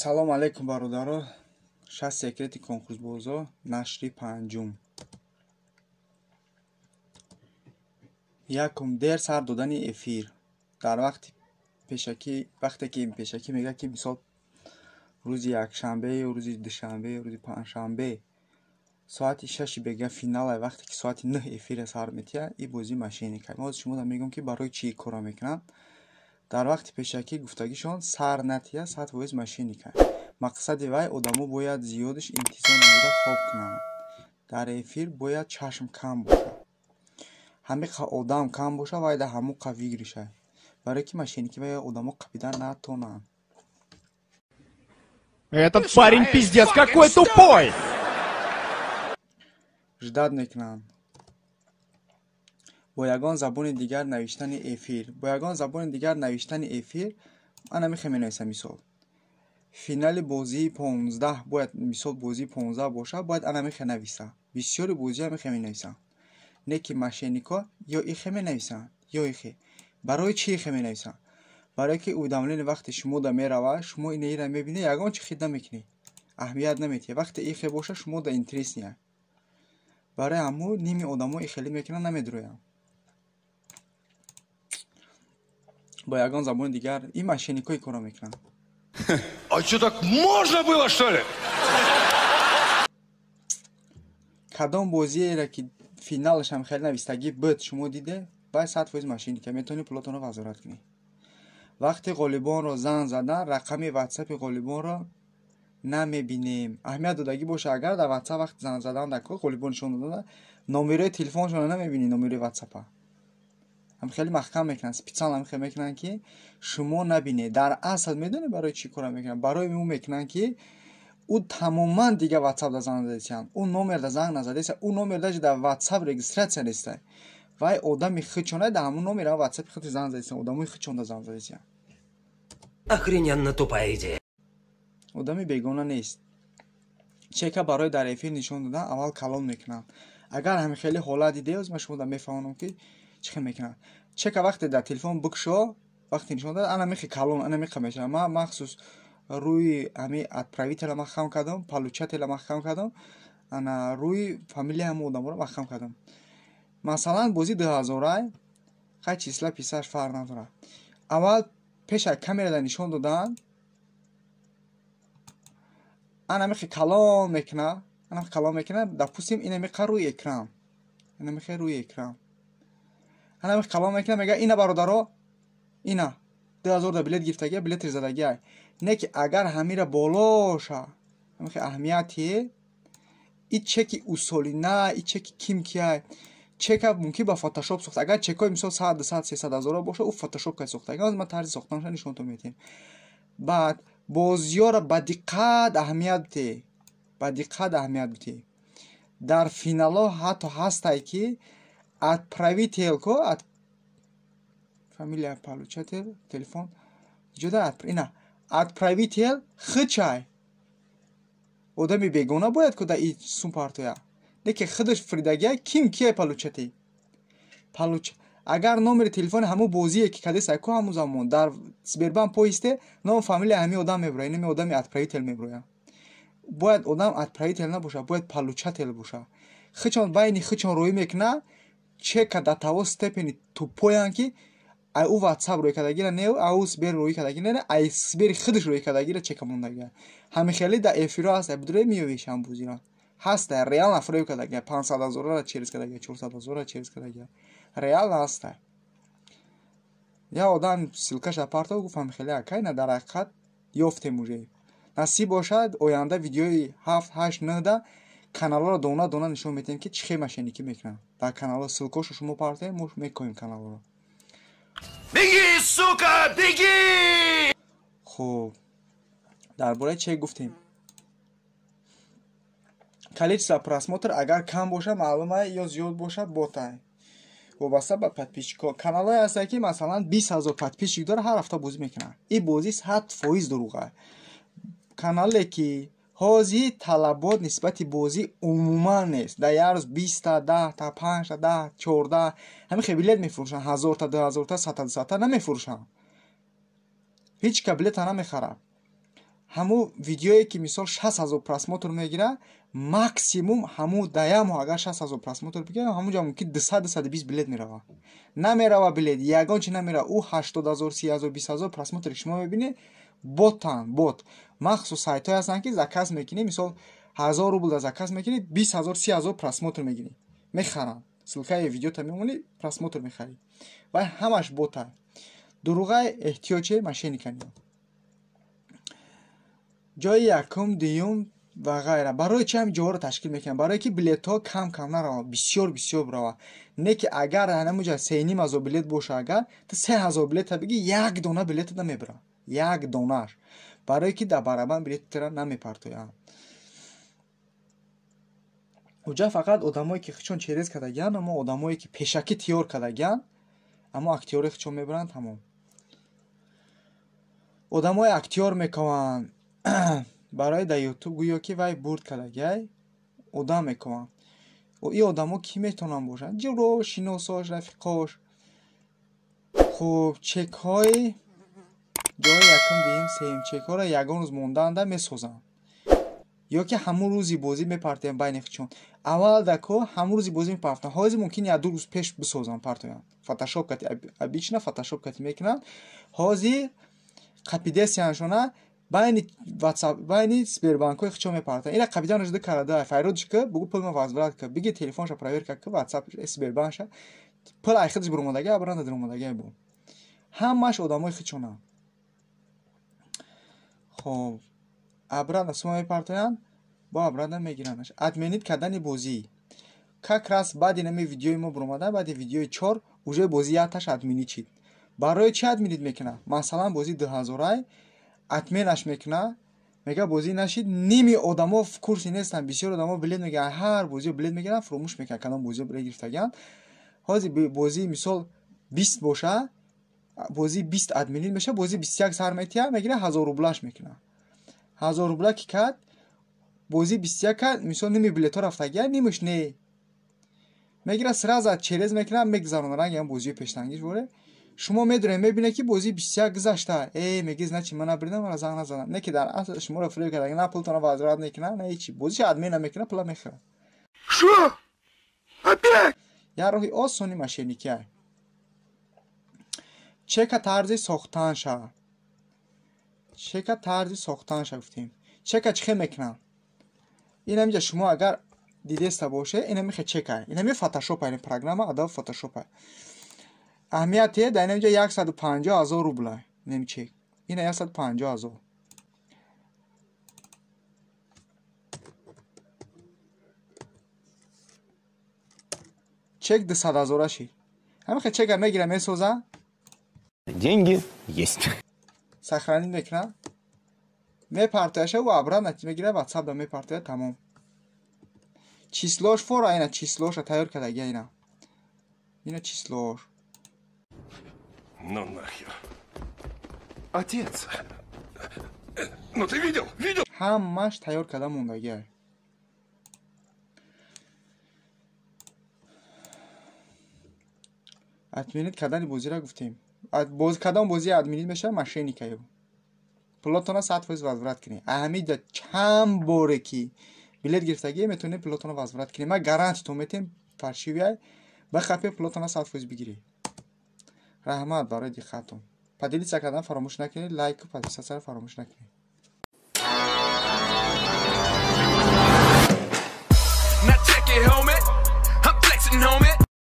салом алейкум бародаро. 6 секрети конкурсбозо нашри панҷум. якум дер сар додани эфир дар вақте ки пешакӣ мегӯяд ки мисол рӯзи якшанбе ё рӯзи душанбе ё рӯзи панҷшанбе соати 6 бега финала вақте ки соати 9 эфира сар метия и бози машиника. Мо шумо да мегӯям ки барои чӣ кора мекунам. дар вақти пешакӣ гуфтагишон сар натия 100% машиника. мақсади вай одамо бояд зиёдаш интизор намуда хоб кунанд. дар эфир бояд чашм кам бошад. ҳамиқа одам кам боша вай да ҳамо қавӣ гиришад. барои ки машиники вай одамо қабидан натонанд. Этот парень пиздец какой тупой! ждат мекунанд. бо ягон забони дигар навиштани эфир. Бо ягон забони дигар навиштани эфир ана мехменависам мисол. финали бозии 15 бояд мисол бозии 15 боша бояд ана мехенависа. бисёри бозиа мехменависам. Не ки машинико ё ихе менависанд ё ихе. барои чӣ ихе менависанд? барои ки уведомлени вақти шумо да мерава, шумо инеира мебине ягон чи хида мекунӣ. аҳамият наметиҳад. вақте ихе боша шумо да интерес ния. барои ҳамо ними одамо ихели мекунанд намедроям. бо ягон забони дигар ин машиникои кора мекунанд. А что, так можно было, что ли? кадом бозиеро ки финалаш ҳам хеле навистагӣ буд шумо диде, бай 100% машиника метавонӣ пулотонро вазорат кунӣ. вақти ғолибонро занг задан рақами ватсапи ғолибонро намебинем. аҳамият додагӣ боша агар дар ватсап вақти занг задан дар ғолибон нишон дода номерои телефоншонро намебинӣ. номерои ватсапа ҳам хеле маҳкам мекунанд, специал ҳам хеле мекунанд ки шумо набинед. дар асл медонед барои чӣ кора мекунанд? барои мо мекунанд ки ӯ тамоман дига ватсап да занг задесиянд, ӯ номер да занг назадесиянд, ӯ номер даже дар ватсап регистратсия нестад. вай одами хичона да ҳамон номер ҳам ватсапи худ занг задесиянд, одамои хичон да занг задесиянд. Охрененно тупая идея. одами бегона нест. чека барои дар эфир нишон додан аввал калон мекунанд. агар ҳам хеле ҳолат дидеоз ман шумо да мефаҳмонам ки чӣ хел мекунанд. чека вақте дар телефон букшо вақте нишон дод ана мехи калон ана меха мешава. ман махсус рӯи ами отправителя маҳкам кардам, получателя маҳкам кардам, ана рӯи фамилия ҳам одаморо маҳкам кардам. масалан бози 2000 хай числа писаш фарқ надорад. аввал пеша камерада нишон додан ана мехи калон мекуна, ана калон мекуна, допустим ина меха рӯи экран. ина меха рӯи экран. ана меха калон мекуна мега ина бародаро ина 2000 да билет гирифтагия, билетри задагия. не ки агар ҳамира болоша ҳамихи аҳамияти и чеки усолина и чеки кимкия чека мумкин ба фотошоп сохта. агар чекои мисол 100 200 300 ҳазора боша ӯ фотошоп кай сохта. агар ман тарзи сохтанашо нишонтон метем. баъд бозиёро ба диққат аҳамият бите. ба диққат аҳамият бите. дар финало ҳатто ҳастай ки отправитель ко фамилия получатель телефон ҷуда ина отправитель хичай одами бегона бояд ку да и сумпартоя не ки худаш фридагия ким кия получати агар номери телефони ҳамун бозие ки кадеса ку ҳамун замон дар сбербанк поисте ном фамилия ҳами одам меброя нами одами отправитель меброя. бояд одам отправитель набоша, бояд получатель боша. хичон байни хичон роӣ мекуна чека да таво степени тупоян ки ай ӯ ватсап рӯй кардагира не ай ӯ сбер рӯй кардагира не ай сбери худаш рӯй кардагира чека мондагия. ҳамихели да эфиро ҳаста будре миёвишам бузира ҳаста реал нафрӯй кардагия 500 ҳазора чирз кардагия 400 ҳазора чирз кардагия реал ҳаста. я одам силкаша парто гуфт ҳамихели акай на дар ҳақиқат ёфтем уже. насиб бошад оянда видеои 7 8 9 да каналро дона дона нишон метем ки чӣ хел машиники мекунанд. дар канало силкошо шумо партоем мо мекунем каналро. Беги, сука, беги! хуб дар бораи чек гуфтем. количество просмотр агар кам боша маълума ё зиёд боша ботай вобаста ба подписчико. каналҳое ҳастанд ки масалан 20 000 подписчик дора ҳар ҳафта бозӣ мекунанд. ин бозӣ 100% дуруғ аст. канале ки ҳозир талабот нисбати бозӣ умуман нест. дар як рӯз 20 та 10 та 5 та 10 14 ҳамихе билет мефурӯшанд. 1000 та 2000 та 100 та 200 та намефурӯшанд. ҳеч ка билета намехарад. ҳамун видеое ки мисол 60,000 просмотр мегира, максимум ҳамун даяму агар 60,000 просмотр бигира, ҳамунҷо мумкин 200-220 билет мерава. Намерава билет, ягон чи намера, ӯ 80,000, 30,000, 20,000 просмотри шумо мебинед, ботан, бот. Махсус сайтҳое ҳастанд ки заказ мекунӣ, мисол 1000 рубл да заказ мекунӣ, 20,000, 30,000 просмотр мегирӣ. Мехаранд. Ссилкаи видеото мемонӣ, просмотр мехарӣ. Ва ҳамаш бота. Дуруғай эҳтиёҷи мошенниканиё. ҷои якум, дуюм ва ғайра. Барои чи ҳамин ҷоҳоро ташкил мекунам? Барое ки билетҳо кам нарава, бисёр бирава. Не ки агар ҳамунҷа 3,500 билет боша, агар 3,000 билета биги, як дона билета да мебира. Як донаш. Барое ки да барабан билетра намепартоянд. уҷа фақат одамое ки хичон через кардагиянд, аммо одамое ки пешакӣ тiyyor кардагиянд, аммо актёри хичон мебаранд, тамом. одамое актёр мекунанд. барои да ютуб гӯё ки вай бурд кардагияй, одам мекунанд. ин одамо ки метавонанд бошанд? ҷирош, шиносош, рафиқош. хуб, чекҳои ҷои якум, дуюм, сеюм чекҳоро ягон рӯз мондаанда месозанд. ё ки ҳамун рӯзи бозӣ мепартоянд байни хичон. аввал дако ҳамун рӯзи бозӣ мепартоянд. ҳозир мумкин 1-2 рӯз пеш бисозанд, партоянд. Фотошоп кати обична фотошоп кати мекунанд. ҳозир қапидесияншона байни WhatsApp, байни Сбербанкҳои хичон мепартоянд. ина қапидан жда карада. Файродишка бугу пул возврат ка. Биги телефонша проверка ка WhatsApp Сбербанкша. Пул айхидиш буромадаги абранда дромадаги бу. ҳамаш одамои хичонанд. хоб абранда сума мепартоянд, бо абранда мегиранаш. Админит кардани бозӣ. Как раз баъди нами видеои мо буромада, баъди видеои 4 уже бозӣ яташ админит шид. Барои чи админит мекуна? Масалан бозӣ 2000 админаш мекуна, мега бозӣ нашид, ними одамо в курси нестанд, бисёр одамо билет мегиранд, ҳар бозиро билет мегиранд, фуромӯш мекунанд, кадом бозиро билет гирифтагиянд. ҳозир бозӣ мисол 20 боша, бозӣ 20 админит меша, бозӣ 21 сар метия, мегира 1000 рублаш мекуна. 1000 рубла ки кад, бозӣ 21 кад, мисол ними билетҳо рафтагиянд, нимаш не. мегира сразу через мекунанд, мегзаронанд ям бозиро пештангиш боре. шумо медонед, мебинед ки бозӣ 21 гузашта. Меги значи мана бирдам, мана занг назанам. Не ки дар асл шуморо фиреб кардан, на пултона возврат мекунанд, не ҳичи. бозиша админ мекунад, пула мехӯрад. Что? Опять? Я роҳи осони мошенникия. чека тарзи сохтанша. чека тарзи сохтанша гуфтем. чека чӣ хел мекунанд? ин ҳаминҷа шумо агар дидеста боше, ин ҳамин чека. ин ҳамин фотошоп ин программа Adobe Photoshop. аҳамияте дар ин ҳаминҷа 150,000 рубла. ин чек. ин 150,000. чек 200,000 шид. ҳамин чека мегира месоза. Деньги есть. сохранить мекунад. мепартояша ва обратно мегира WhatsApp да мепартоя, тамом. числош фора, ина числоша тайёр кардагия ина. ина числош. Ну нахер. Отец. Ну ты видел? Видел? ҳамаш тайёр карда мондагия. админит кардани бозиро гуфтем. боз кадом бозӣ админит меша, мошенникаю. пулотона 100% возврат кунед. аҳамида чанд боре ки билет гирифтагӣ метавонед пулотона возврат кунед. ма гарантитон метем, фаршивия ба хапе пулотона 100% бигиред. раҳмат барои диққатон. поделиться кардан фаромӯш накунед, лайку подписатсияро фаромӯш накунед.